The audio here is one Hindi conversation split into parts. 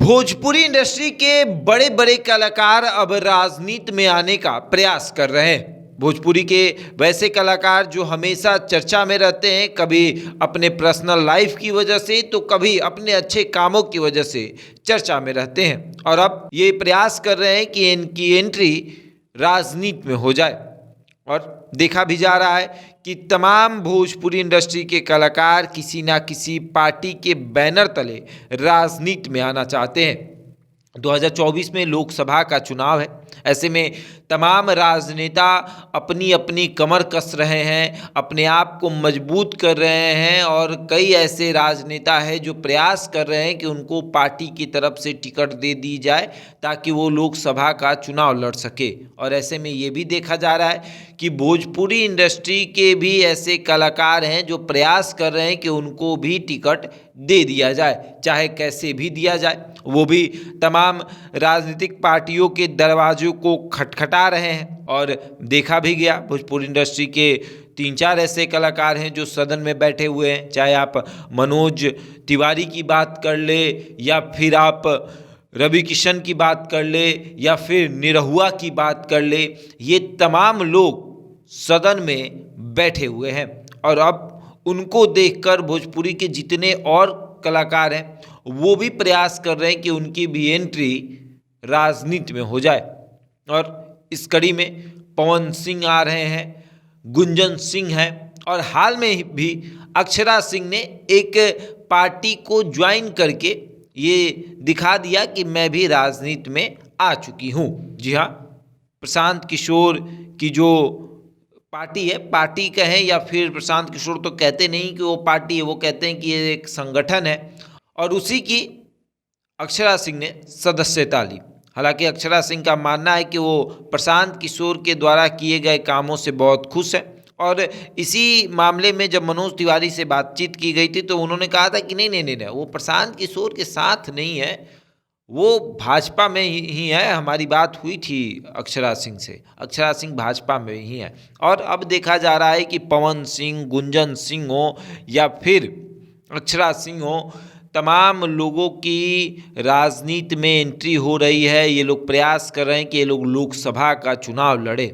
भोजपुरी इंडस्ट्री के बड़े बड़े कलाकार अब राजनीति में आने का प्रयास कर रहे हैं। भोजपुरी के वैसे कलाकार जो हमेशा चर्चा में रहते हैं, कभी अपने पर्सनल लाइफ की वजह से तो कभी अपने अच्छे कामों की वजह से चर्चा में रहते हैं, और अब ये प्रयास कर रहे हैं कि इनकी एंट्री राजनीति में हो जाए। और देखा भी जा रहा है कि तमाम भोजपुरी इंडस्ट्री के कलाकार किसी ना किसी पार्टी के बैनर तले राजनीति में आना चाहते हैं। 2024 में लोकसभा का चुनाव है। ऐसे में तमाम राजनेता अपनी अपनी कमर कस रहे हैं, अपने आप को मजबूत कर रहे हैं, और कई ऐसे राजनेता हैं जो प्रयास कर रहे हैं कि उनको पार्टी की तरफ से टिकट दे दी जाए ताकि वो लोकसभा का चुनाव लड़ सके। और ऐसे में ये भी देखा जा रहा है कि भोजपुरी इंडस्ट्री के भी ऐसे कलाकार हैं जो प्रयास कर रहे हैं कि उनको भी टिकट दे दिया जाए, चाहे कैसे भी दिया जाए। वो भी तमाम राजनीतिक पार्टियों के दरवाजों को खटखटा रहे हैं। और देखा भी गया, भोजपुरी इंडस्ट्री के 3-4 ऐसे कलाकार हैं जो सदन में बैठे हुए हैं, चाहे आप मनोज तिवारी की बात कर ले, या फिर आप रवि किशन की बात कर ले, या फिर निरहुआ की बात कर ले। ये तमाम लोग सदन में बैठे हुए हैं, और अब उनको देखकर भोजपुरी के जितने और कलाकार हैं वो भी प्रयास कर रहे हैं कि उनकी भी एंट्री राजनीति में हो जाए। और इस कड़ी में पवन सिंह आ रहे हैं, गुंजन सिंह हैं, और हाल में भी अक्षरा सिंह ने एक पार्टी को ज्वाइन करके ये दिखा दिया कि मैं भी राजनीति में आ चुकी हूँ। जी हाँ, प्रशांत किशोर की जो पार्टी है, पार्टी कहें या फिर प्रशांत किशोर तो कहते नहीं कि वो पार्टी है, वो कहते हैं कि ये एक संगठन है, और उसी की अक्षरा सिंह ने सदस्यता ली। हालांकि अक्षरा सिंह का मानना है कि वो प्रशांत किशोर के द्वारा किए गए कामों से बहुत खुश है, और इसी मामले में जब मनोज तिवारी से बातचीत की गई थी तो उन्होंने कहा था कि नहीं, वो प्रशांत किशोर के साथ नहीं है, वो भाजपा में ही है। हमारी बात हुई थी अक्षरा सिंह से, अक्षरा सिंह भाजपा में ही है। और अब देखा जा रहा है कि पवन सिंह, गुंजन सिंह हो या फिर अक्षरा सिंह हो, तमाम लोगों की राजनीति में एंट्री हो रही है। ये लोग प्रयास कर रहे हैं कि ये लोग लोकसभा का चुनाव लड़े।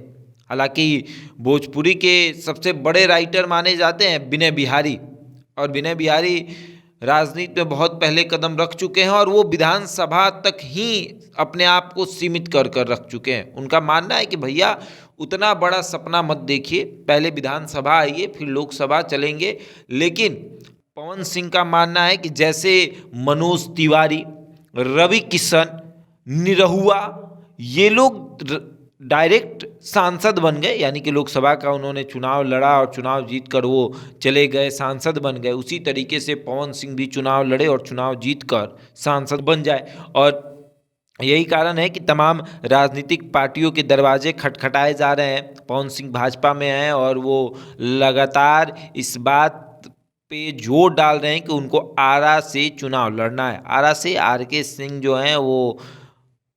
हालांकि भोजपुरी के सबसे बड़े राइटर माने जाते हैं विनय बिहारी, और विनय बिहारी राजनीति में बहुत पहले कदम रख चुके हैं, और वो विधानसभा तक ही अपने आप को सीमित कर रख चुके हैं। उनका मानना है कि भैया उतना बड़ा सपना मत देखिए, पहले विधानसभा आइए फिर लोकसभा चलेंगे। लेकिन पवन सिंह का मानना है कि जैसे मनोज तिवारी, रवि किशन, निरहुआ, ये लोग डायरेक्ट सांसद बन गए, यानी कि लोकसभा का उन्होंने चुनाव लड़ा और चुनाव जीतकर वो चले गए, सांसद बन गए। उसी तरीके से पवन सिंह भी चुनाव लड़े और चुनाव जीतकर सांसद बन जाए। और यही कारण है कि तमाम राजनीतिक पार्टियों के दरवाजे खटखटाए जा रहे हैं। पवन सिंह भाजपा में हैं और वो लगातार इस बात पे जोर डाल रहे हैं कि उनको आरा से चुनाव लड़ना है। आरा से आर.के. सिंह जो हैं वो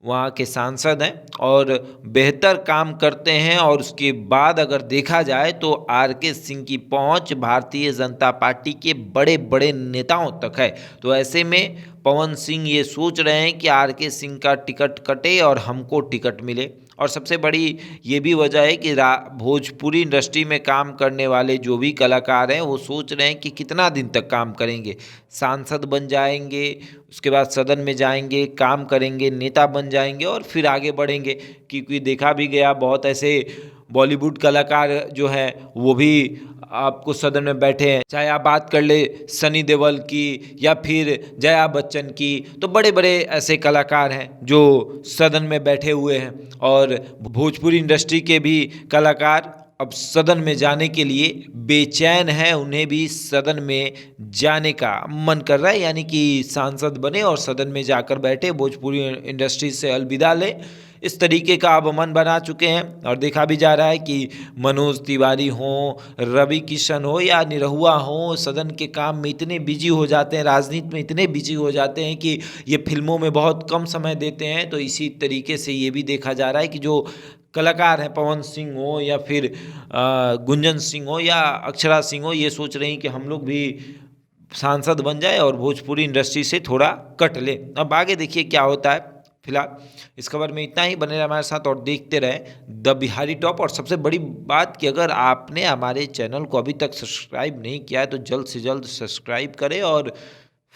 वहाँ के सांसद हैं और बेहतर काम करते हैं, और उसके बाद अगर देखा जाए तो आर.के. सिंह की पहुँच भारतीय जनता पार्टी के बड़े बड़े नेताओं तक है। तो ऐसे में पवन सिंह ये सोच रहे हैं कि आर.के. सिंह का टिकट कटे और हमको टिकट मिले। और सबसे बड़ी ये भी वजह है कि भोजपुरी इंडस्ट्री में काम करने वाले जो भी कलाकार हैं वो सोच रहे हैं कि कितना दिन तक काम करेंगे, सांसद बन जाएंगे, उसके बाद सदन में जाएंगे, काम करेंगे, नेता बन जाएंगे और फिर आगे बढ़ेंगे। क्योंकि देखा भी गया बहुत ऐसे बॉलीवुड कलाकार जो हैं वो भी आपको सदन में बैठे हैं, चाहे आप बात कर ले सनी देओल की या फिर जया बच्चन की, तो बड़े बड़े ऐसे कलाकार हैं जो सदन में बैठे हुए हैं। और भोजपुरी इंडस्ट्री के भी कलाकार अब सदन में जाने के लिए बेचैन हैं, उन्हें भी सदन में जाने का मन कर रहा है, यानी कि सांसद बने और सदन में जाकर बैठे, भोजपुरी इंडस्ट्री से अलविदा ले, इस तरीके का अब मन बना चुके हैं। और देखा भी जा रहा है कि मनोज तिवारी हों, रवि किशन हो या निरहुआ हो, सदन के काम में इतने बिजी हो जाते हैं, राजनीति में इतने बिजी हो जाते हैं कि ये फिल्मों में बहुत कम समय देते हैं। तो इसी तरीके से ये भी देखा जा रहा है कि जो कलाकार हैं, पवन सिंह हो या फिर गुंजन सिंह हो या अक्षरा सिंह हो, ये सोच रहे हैं कि हम लोग भी सांसद बन जाए और भोजपुरी इंडस्ट्री से थोड़ा कट ले। अब आगे देखिए क्या होता है। फिलहाल इस खबर में इतना ही। बने रहे हमारे साथ और देखते रहे द बिहारी टॉप। और सबसे बड़ी बात कि अगर आपने हमारे चैनल को अभी तक सब्सक्राइब नहीं किया है तो जल्द से जल्द सब्सक्राइब करें और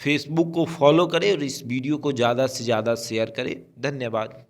फेसबुक को फॉलो करें और इस वीडियो को ज़्यादा से ज़्यादा शेयर करें। धन्यवाद।